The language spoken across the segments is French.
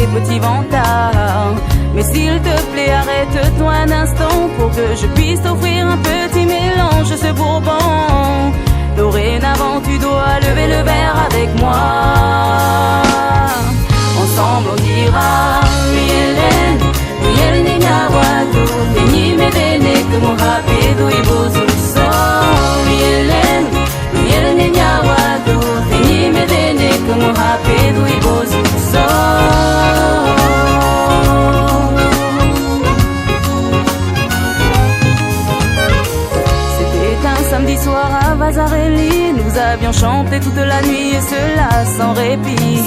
les petits vantards. Mais s'il te plaît, arrête-toi un instant pour que je puisse t'offrir un petit mélange de ce bourbon. Dorénavant, tu dois lever le verre avec moi. Ensemble, on dira oui, Hélène, oui, Hélène, Nyawadu, Fini, Medene, que mon rapido y bozuso. Oui, Hélène, oui, Hélène, Nyawadu, Fini, Medene, que mon rapido y bozuso. Samedi soir à Vazarelli, nous avions chanté toute la nuit et cela sans répit.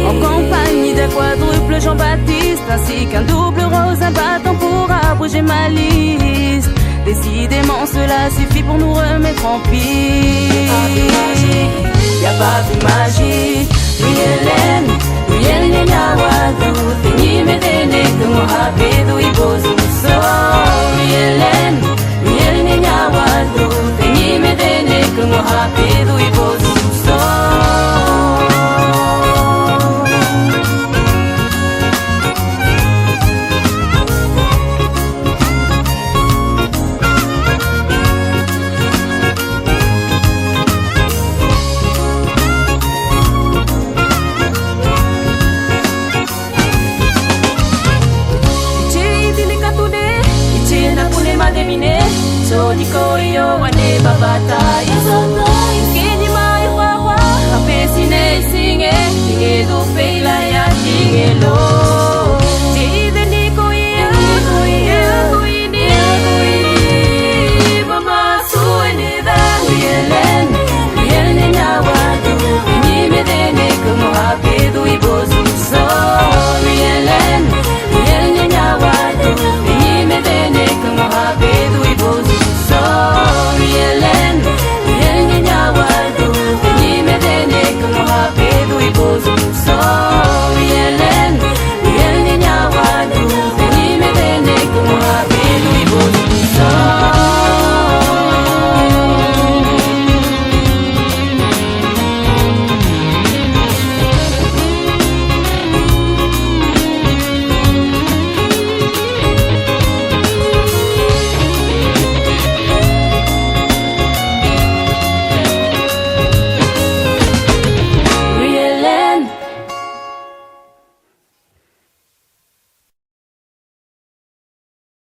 En compagnie d'un quadruple Jean-Baptiste ainsi qu'un double rose, un bâton pour abréger ma liste. Décidément cela suffit pour nous remettre en piste. Y'a pas plus magique. Oui Hélène, oui Hélène Nyawadu, Fini Medene, que mon rapido y bozuso. Oui Hélène, oui Hélène Nyawadu, Fini Medene, que mon rapido y bozuso. Sodiko iyo wane babata Isoto iskini mai wawa Apesine singe Tinge do peila ya tinge lo